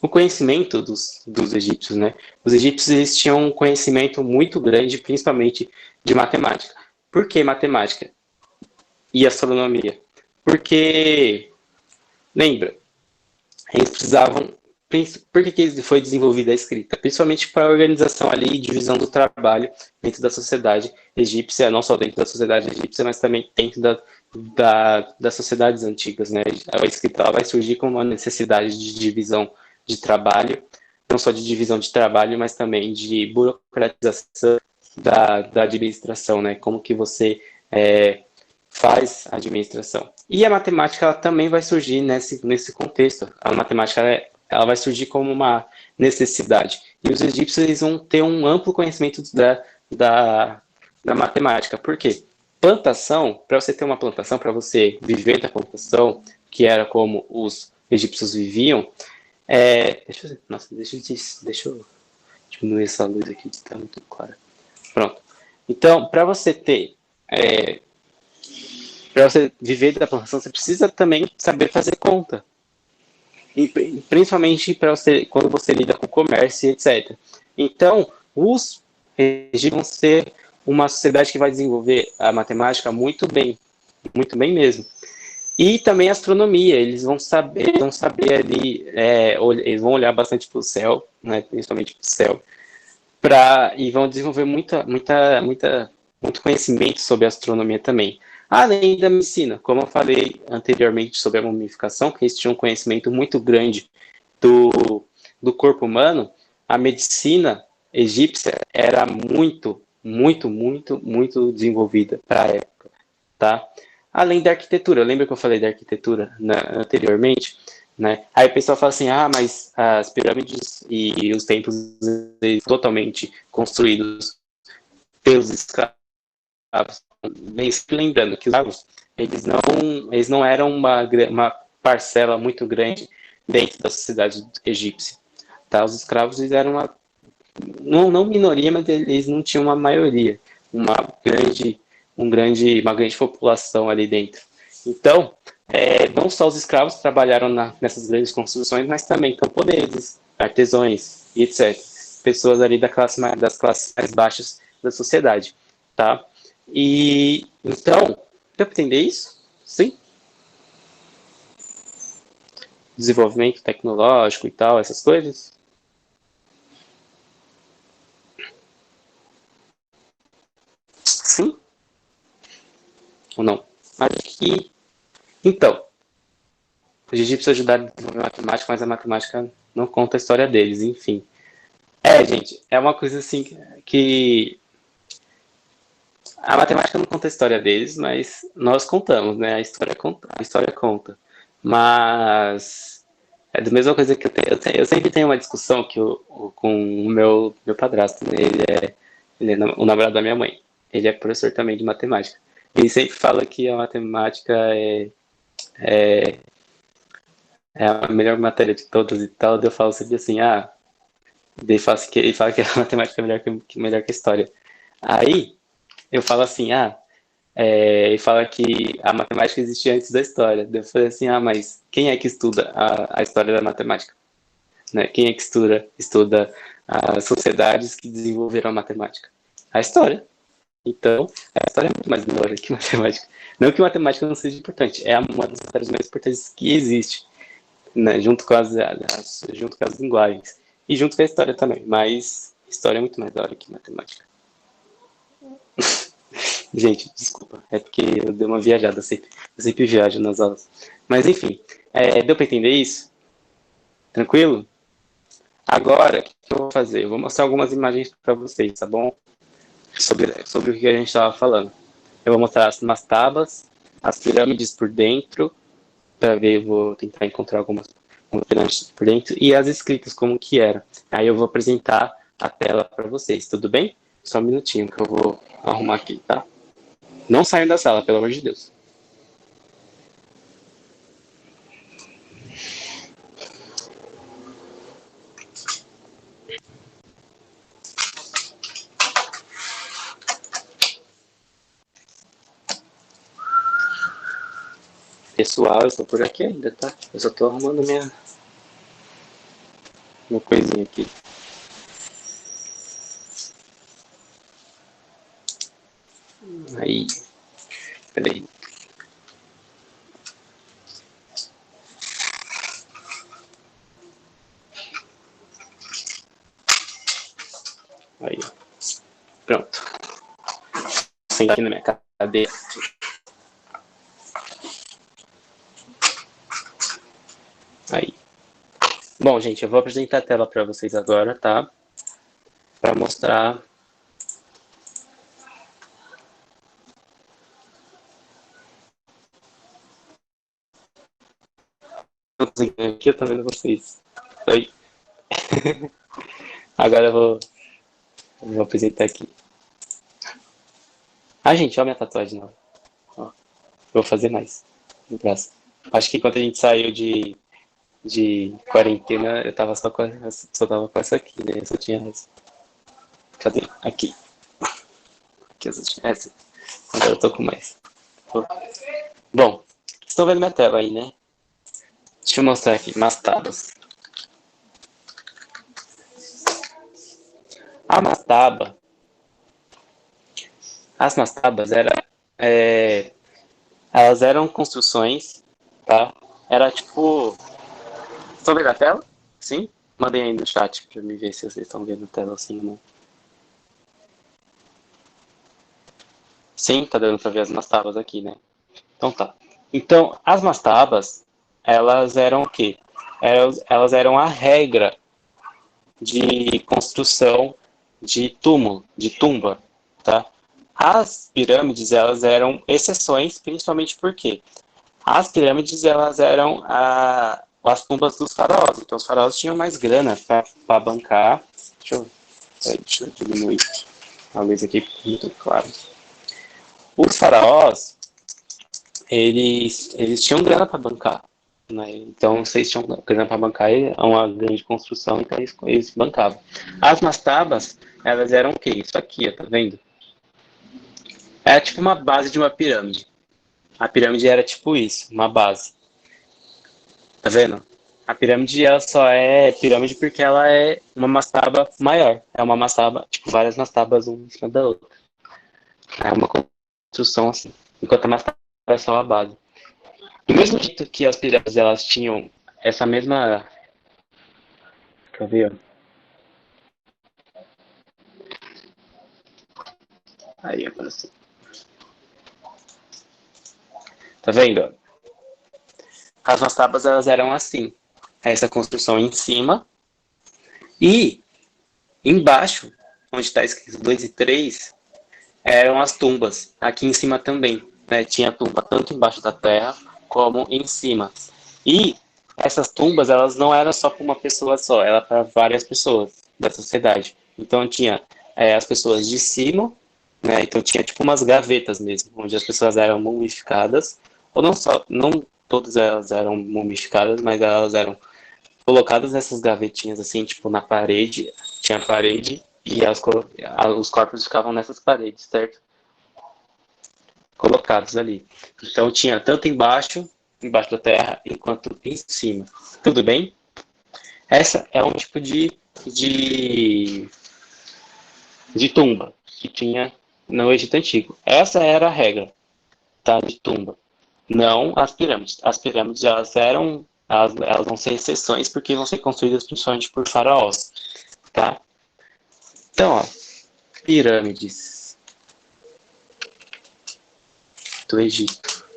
o conhecimento dos egípcios, né? Os egípcios eles tinham um conhecimento muito grande, principalmente de matemática. Por que matemática? E astronomia? Porque, lembra, eles precisavam por que foi desenvolvida a escrita? Principalmente para a organização ali e divisão do trabalho dentro da sociedade egípcia, não só dentro da sociedade egípcia, mas também dentro das sociedades antigas, né? A escrita ela vai surgir como uma necessidade de divisão de trabalho, não só de divisão de trabalho, mas também de burocratização da administração, né? Como que você faz a administração. E a matemática ela também vai surgir nesse contexto. A matemática ela vai surgir como uma necessidade. E os egípcios eles vão ter um amplo conhecimento da matemática. Por quê? Plantação, para você ter uma plantação, para você viver da plantação, que era como os egípcios viviam, deixa eu diminuir essa luz aqui, que está muito clara. Pronto. Então, para você viver da plantação, você precisa também saber fazer conta. E, principalmente para você, quando você lida com comércio e etc. Então, os egípcios vão ser uma sociedade que vai desenvolver a matemática muito bem mesmo. E também a astronomia, eles vão saber ali, eles vão olhar bastante para o céu, né, principalmente para o céu, e vão desenvolver muito conhecimento sobre astronomia também. Além da medicina, como eu falei anteriormente sobre a mumificação, que eles tinham um conhecimento muito grande do corpo humano, a medicina egípcia era muito desenvolvida para a época, tá? Além da arquitetura, lembra que eu falei da arquitetura anteriormente? Né? Aí o pessoal fala assim, mas as pirâmides e os templos totalmente construídos pelos escravos. Bem, lembrando que os escravos eles não eram uma parcela muito grande dentro da sociedade egípcia. Tá? Os escravos eles eram não minoria, mas eles não tinham uma maioria, uma grande população ali dentro. Então, não só os escravos trabalharam nessas grandes construções, mas também camponeses, artesãos e etc. Pessoas ali das classes mais baixas da sociedade, tá? E então, deu para entender isso? Sim? Desenvolvimento tecnológico e tal, essas coisas? Sim ou não? Acho que. Então, os egípcios ajudaram a desenvolver matemática, mas a matemática não conta a história deles, enfim. Gente, é uma coisa assim que a matemática não conta a história deles, mas nós contamos, né? A história conta. Mas é da mesma coisa que eu sempre tenho uma discussão com o meu padrasto, né? Ele é o namorado da minha mãe. Ele é professor também de matemática. Ele sempre fala que a matemática é a melhor matéria de todas e tal. Eu falo sempre assim, ele fala que a matemática é melhor que a história. Aí eu falo assim, ele fala que a matemática existia antes da história. Eu falei assim, mas quem é que estuda a história da matemática? Né? Quem é que estuda as sociedades que desenvolveram a matemática? A história. Então, a história é muito mais da hora que matemática. Não que matemática não seja importante, é uma das matérias mais importantes que existe, né? Junto com as linguagens. E junto com a história também. Mas história é muito mais da hora que matemática. Gente, desculpa. É porque eu dei uma viajada. Eu sempre viajo nas aulas. Mas enfim, deu para entender isso? Tranquilo? Agora, o que eu vou fazer? Eu vou mostrar algumas imagens para vocês, tá bom? Sobre o que a gente estava falando. Eu vou mostrar umas tábuas, as pirâmides por dentro, para ver, eu vou tentar encontrar algumas pirâmides por dentro, e as escritas, como que era. Aí eu vou apresentar a tela para vocês, tudo bem? Só um minutinho que eu vou arrumar aqui, tá? Não saiam da sala, pelo amor de Deus. Pessoal, eu estou por aqui ainda, tá? Eu só estou arrumando minha coisinha aqui. Aí, peraí. Pronto. Sentei na minha cadeira. Aí. Bom, gente, eu vou apresentar a tela para vocês agora, tá? Para mostrar. Aqui eu tô vendo vocês. Oi. Agora eu vou apresentar aqui. Ah, gente, olha minha tatuagem não. Ó, vou fazer mais no braço. Acho que quando a gente saiu de quarentena, eu tava só tava com essa aqui, né? Eu só tinha essa. Cadê? Aqui. Aqui eu só tinha essa. Agora eu tô com mais. Bom, vocês estão vendo minha tela aí, né? Deixa eu mostrar aqui, mastabas. A mastaba, as mastabas elas eram construções, tá? Era tipo, estão vendo a tela? Sim? Mandem aí no chat pra me ver se vocês estão vendo a tela assim ou não. Sim, tá dando pra ver as mastabas aqui, né? Então tá. Então, as mastabas, elas eram o quê? Elas eram a regra de construção de túmulo, de tumba, tá? As pirâmides, elas eram exceções, principalmente porque as pirâmides, elas eram as tumbas dos faraós. Então, os faraós tinham mais grana para bancar. Deixa eu diminuir a luz aqui, porque é muito claro. Os faraós, eles tinham grana para bancar. Né? Então, vocês tinham grana para bancar uma grande construção, então eles bancavam. As mastabas, elas eram o quê? Isso aqui, ó, tá vendo? Era tipo uma base de uma pirâmide. A pirâmide era tipo isso, uma base. Tá vendo? A pirâmide ela só é pirâmide porque ela é uma mastaba maior. É uma mastaba, tipo, várias mastabas uma em cima da outra. É uma construção assim. Enquanto a mastaba é só a base. Do mesmo jeito que as pirâmides elas tinham essa mesma. Deixa eu ver, ó. Aí apareceu. Tá vendo? As mastabas elas eram assim. Essa construção em cima. E embaixo, onde está escrito 2 e 3 eram as tumbas. Aqui em cima também. Né? Tinha tumba tanto embaixo da terra como em cima. E essas tumbas, elas não eram só para uma pessoa só, era para várias pessoas da sociedade. Então tinha as pessoas de cima, né? Então tinha tipo umas gavetas mesmo, onde as pessoas eram mumificadas, ou não só, não todas elas eram mumificadas, mas elas eram colocadas nessas gavetinhas assim, tipo na parede, tinha parede e os corpos ficavam nessas paredes, certo? Colocados ali. Então tinha tanto embaixo da terra, enquanto em cima. Tudo bem? Essa é um tipo de, de tumba que tinha no Egito Antigo. Essa era a regra, tá? De tumba. Não as pirâmides. As pirâmides elas vão ser exceções porque vão ser construídas principalmente por faraós, tá? Então, ó, pirâmides do Egito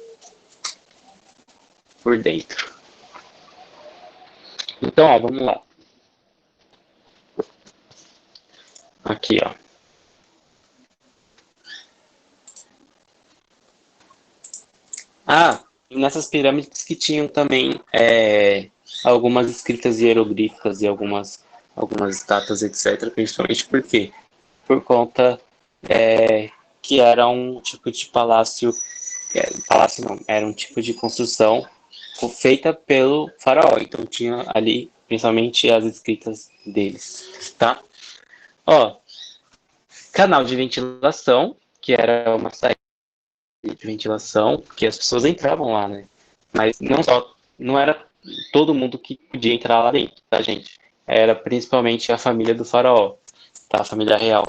por dentro. Então, ó, vamos lá. Aqui, ó. Ah, e nessas pirâmides que tinham também algumas escritas hieroglíficas e algumas estátuas, etc. Principalmente por quê? Por conta que era um tipo de palácio, palácio não, era um tipo de construção feita pelo faraó. Então tinha ali principalmente as escritas deles, tá? Ó, canal de ventilação, que era uma saída de ventilação, que as pessoas entravam lá, né? Mas não era todo mundo que podia entrar lá dentro, tá, gente? Era principalmente a família do faraó, tá? A família real.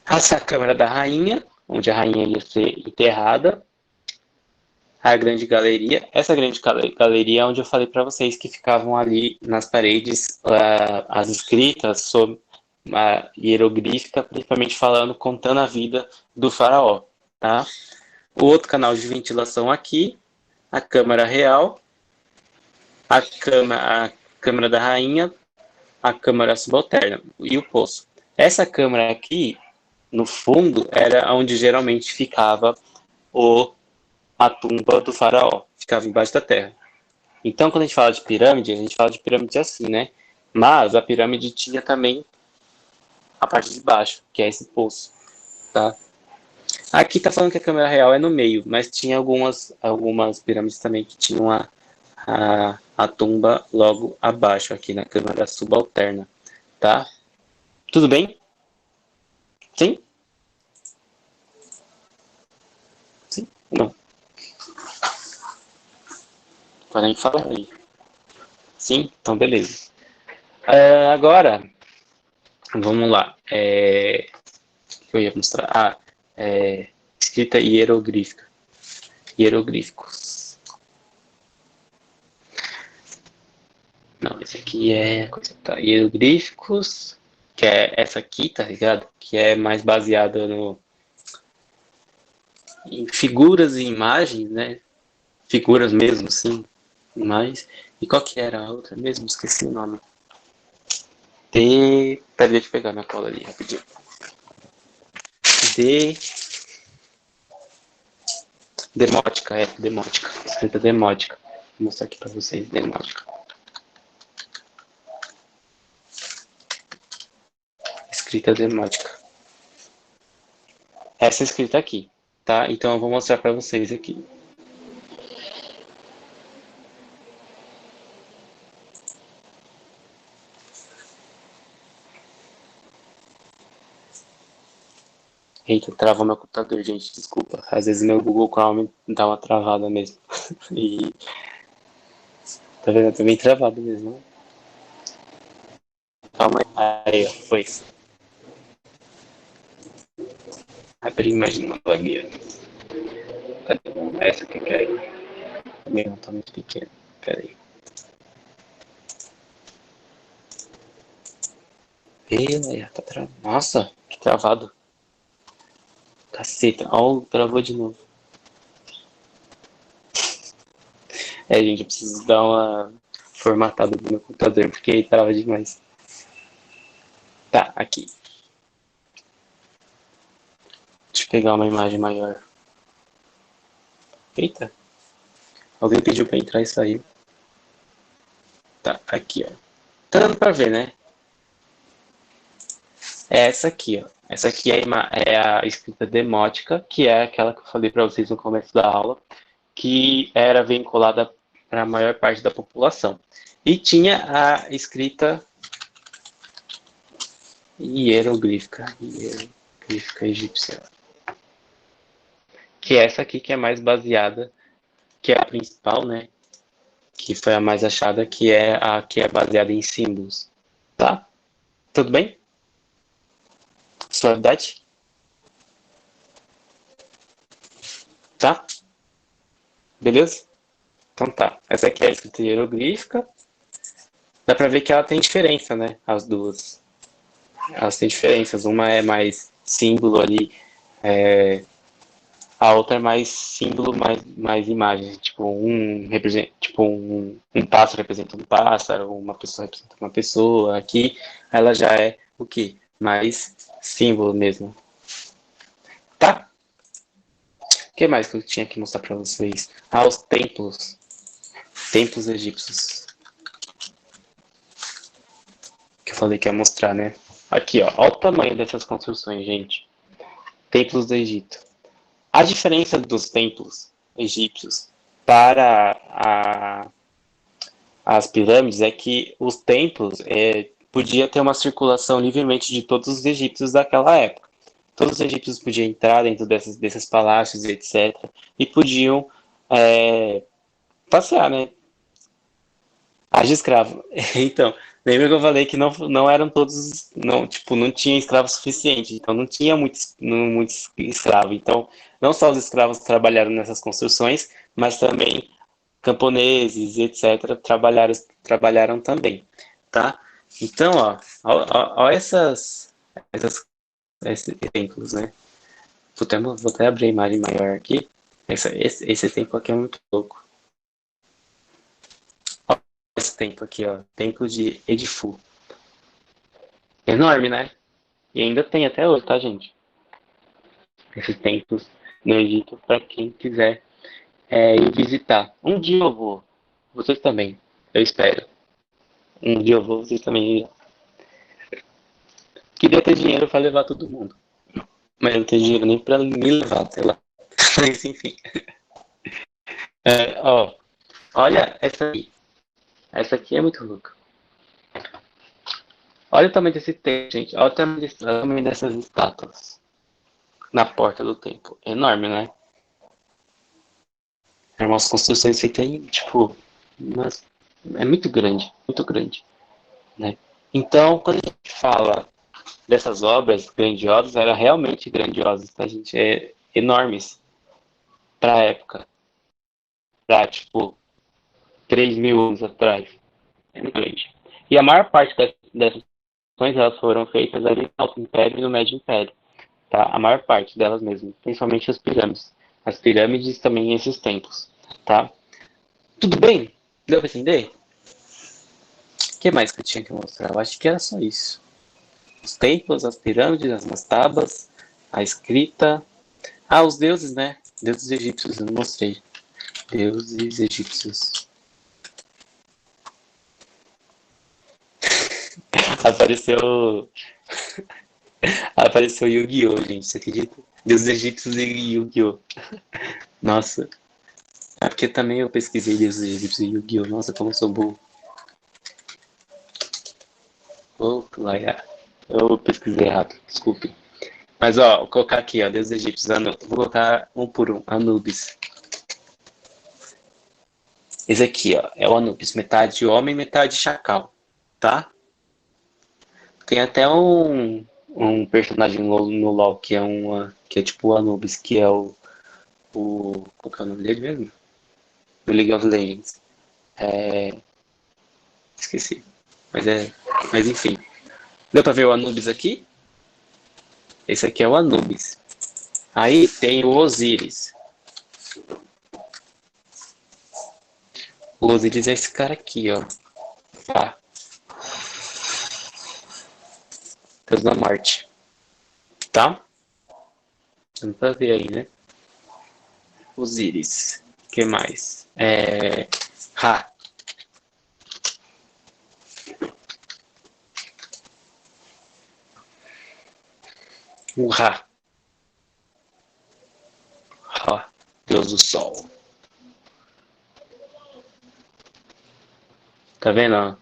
Essa é a câmara da rainha, onde a rainha ia ser enterrada. A grande galeria. Essa grande galeria é onde eu falei para vocês que ficavam ali nas paredes as escritas sobre uma hieroglífica, principalmente falando, contando a vida do faraó, tá? O outro canal de ventilação aqui, a câmara real, a câmara da rainha, a câmara subalterna e o poço. Essa câmara aqui, no fundo, era onde geralmente ficava a tumba do faraó, ficava embaixo da terra. Então, quando a gente fala de pirâmide assim, né? Mas a pirâmide tinha também a parte de baixo, que é esse poço, tá? Aqui tá falando que a câmera real é no meio, mas tinha algumas pirâmides também que tinham a tumba logo abaixo, aqui na câmera subalterna, tá? Tudo bem? Sim? Sim? Não. Podem falar aí. Sim? Então, beleza. Agora, vamos lá. O que eu ia mostrar? Escrita hierográfica. Hieroglíficos. Não, esse aqui é tá, hieroglíficos, que é essa aqui, tá ligado? Que é mais baseada em figuras e imagens, né? Figuras mesmo, sim. Mas. E qual que era a outra mesmo? Esqueci o nome. Peraí, deixa eu pegar minha cola ali rapidinho. De. Demótica, demótica. Escrita demótica. Vou mostrar aqui pra vocês, demótica. Escrita demótica. Essa escrita aqui, tá? Então eu vou mostrar pra vocês aqui. Eita, travou meu computador, gente, desculpa. Às vezes meu Google Chrome dá uma travada mesmo. E tá vendo? Tá bem travado mesmo. Calma aí, ó, foi. Abri mais uma vagueira. Essa que eu quero. Também não tá muito pequeno. Pera aí. Tá travado. Nossa, que travado. Caceta. Ó, travou de novo. Gente, eu preciso dar uma formatada no meu computador, porque ele trava demais. Tá, aqui. Deixa eu pegar uma imagem maior. Eita. Alguém pediu pra entrar e sair. Tá, aqui, ó. Tá dando pra ver, né? É essa aqui, ó. Essa aqui é a escrita demótica, que é aquela que eu falei para vocês no começo da aula, que era vinculada para a maior parte da população. E tinha a escrita hieroglífica egípcia, que é essa aqui que é mais baseada, que é a principal, né? Que foi a mais achada, que é a que é baseada em símbolos. Tá? Tudo bem? Suavidade? Tá? Beleza? Então tá. Essa aqui é a escrita hieroglífica. Dá pra ver que ela tem diferença, né? As duas. Elas têm diferenças. Uma é mais símbolo ali, a outra é mais símbolo, mais imagem. Tipo, um pássaro representa um pássaro, uma pessoa representa uma pessoa. Aqui ela já é o quê? Mais símbolo mesmo. Tá? O que mais que eu tinha que mostrar pra vocês? Os templos. Templos egípcios. Que eu falei que ia mostrar, né? Aqui, ó. Olha o tamanho dessas construções, gente. Templos do Egito. A diferença dos templos egípcios para as pirâmides é que os templos podia ter uma circulação livremente de todos os egípcios daquela época. Todos os egípcios podiam entrar dentro desses palácios, etc. E podiam passear, né? Haja escravo. Então, lembra que eu falei que não eram todos, não, tipo, não tinha escravo suficiente, então não tinha muitos escravos. Então, não só os escravos trabalharam nessas construções, mas também camponeses, etc., trabalharam também, tá? Então, ó esses exemplos, né? Vou até abrir a imagem maior aqui. Esse templo aqui é muito louco. Ó, esse templo aqui, ó. Templo de Edifu. Enorme, né? E ainda tem até hoje, tá, gente? Esses templos no Egito, para quem quiser ir visitar. Um dia eu vou. Vocês também. Eu espero. Um dia eu vou, vocês também. Queria ter dinheiro para levar todo mundo. Mas eu não tenho dinheiro nem para me levar, sei lá. Mas enfim. Ó, olha essa aqui. Essa aqui é muito louca. Olha o tamanho desse templo, gente. Olha o tamanho dessas estátuas na porta do templo. Enorme, né? É umas construções feitas em, tipo, umas... é muito grande, né? Então, quando a gente fala dessas obras grandiosas, eram realmente grandiosas, tá, gente? Enormes para a época, para, tipo, 3.000 anos atrás. É muito grande. E a maior parte dessas construções, elas foram feitas ali no Alto Império e no Médio Império, tá? A maior parte delas mesmo, principalmente as pirâmides. As pirâmides também esses templos, tá? Tudo bem? Deu para entender? O que mais que eu tinha que mostrar? Eu acho que era só isso. Os templos, as pirâmides, as mastabas, a escrita. Ah, os deuses, né? Deuses egípcios, eu não mostrei. Deuses egípcios. Apareceu. Apareceu Yu-Gi-Oh, gente, você acredita? Deuses egípcios e Yu-Gi-Oh! Nossa. É porque também eu pesquisei deuses egípcios e Yu-Gi-Oh! Nossa, como eu sou burro. Vou lá, eu pesquisei errado, desculpe. Mas ó, vou colocar aqui, ó, deuses egípcios. Vou colocar um por um. Anubis. Esse aqui, ó, é o Anubis, metade homem, metade chacal, tá? Tem até um personagem no LoL que é tipo o Anubis, que é qual que é o nome dele mesmo? No League of Legends. É, esqueci. Mas mas enfim. Deu pra ver o Anubis aqui? Esse aqui é o Anubis. Aí tem o Osíris. O Osíris é esse cara aqui, ó. Tá, Deus da morte. Tá? Dá pra ver aí, né? Osíris. O que mais? Ra. O Ra. Ra. Deus do sol. Tá vendo?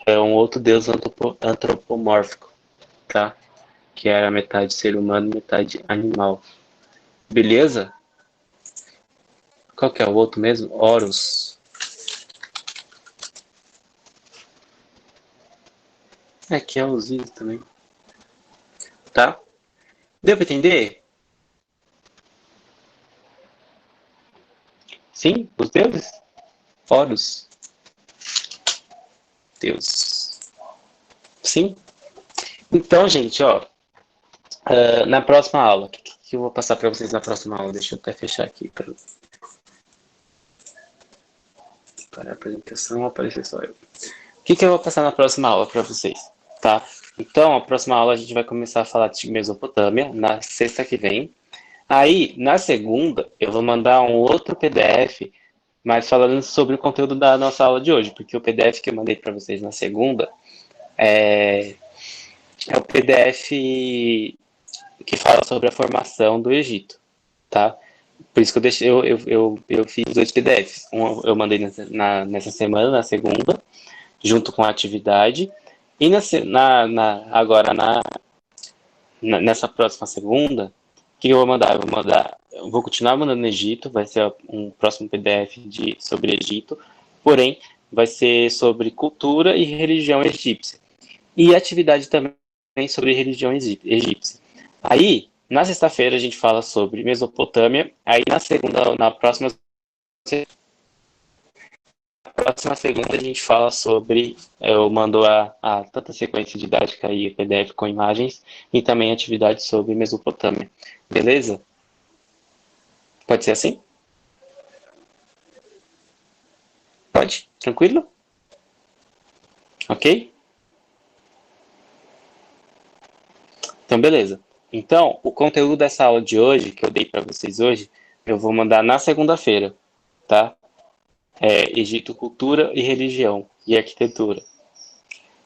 É um outro deus antropomórfico, tá? Que era metade ser humano, metade animal. Beleza? Qual que é o outro mesmo? Horus. Que é Osíris também. Tá? Deu pra entender? Sim? Os deuses? Horus. Deus. Sim? Então, gente, ó. Na próxima aula, o que eu vou passar para vocês na próxima aula? Deixa eu até fechar aqui para a apresentação aparecer só eu. O que eu vou passar na próxima aula para vocês, tá? Então, a próxima aula a gente vai começar a falar de Mesopotâmia na sexta que vem. Aí, na segunda, eu vou mandar um outro PDF, mas falando sobre o conteúdo da nossa aula de hoje, porque o PDF que eu mandei para vocês na segunda é o PDF que fala sobre a formação do Egito, tá? Por isso que eu fiz dois PDFs. Um eu mandei nessa semana, na segunda, junto com a atividade. E nessa próxima segunda, o que eu vou mandar? Eu vou continuar mandando no Egito, vai ser um próximo PDF sobre Egito, porém, vai ser sobre cultura e religião egípcia. E atividade também sobre religião egípcia. Aí, na sexta-feira, a gente fala sobre Mesopotâmia. Aí, na próxima próxima segunda a gente fala sobre, eu mando a tanta sequência didática aí, PDF com imagens, e também atividades sobre Mesopotâmia. Beleza? Pode ser assim? Pode? Tranquilo? Ok? Então, beleza. Então, o conteúdo dessa aula de hoje, que eu dei para vocês hoje, eu vou mandar na segunda-feira, tá? Egito, cultura e religião, e arquitetura,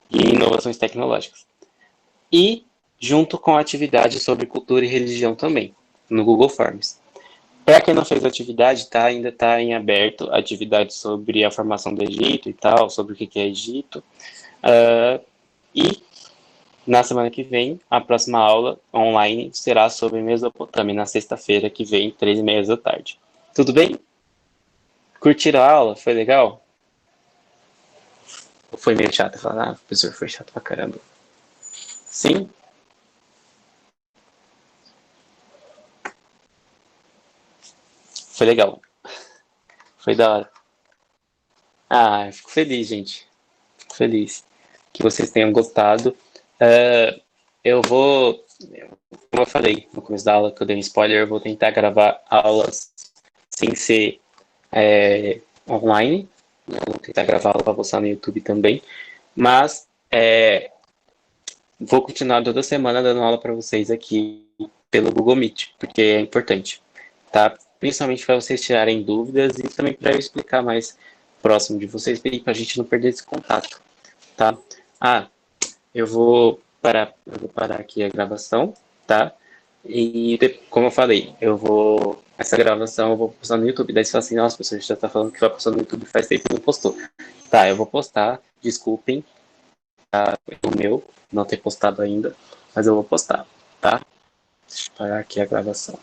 e inovações tecnológicas. E junto com a atividade sobre cultura e religião também, no Google Forms. Para quem não fez a atividade, tá, ainda está em aberto a atividade sobre a formação do Egito e tal, sobre o que é Egito. E na semana que vem, a próxima aula online será sobre Mesopotâmia, na sexta-feira que vem, 3h30 da tarde. Tudo bem? Curtiram a aula? Foi legal? Ou foi meio chato? Falar, o professor foi chato pra caramba. Sim? Foi legal. Foi da hora. Ah, eu fico feliz, gente. Fico feliz que vocês tenham gostado. Eu vou, como eu falei no começo da aula, que eu dei um spoiler, eu vou tentar gravar aulas sem ser online. Eu vou tentar gravar aula para postar no YouTube também. Mas vou continuar toda semana dando aula para vocês aqui pelo Google Meet, porque é importante, tá? Principalmente para vocês tirarem dúvidas e também para eu explicar mais próximo de vocês e para a gente não perder esse contato, tá? Ah, eu vou parar aqui a gravação, tá? E como eu falei, essa gravação eu vou postar no YouTube. Daí você fala assim, nossa, pessoal, a gente já tá falando que vai postar no YouTube faz tempo que não postou. Tá, eu vou postar, desculpem, o meu não ter postado ainda, mas eu vou postar, tá? Deixa eu parar aqui a gravação.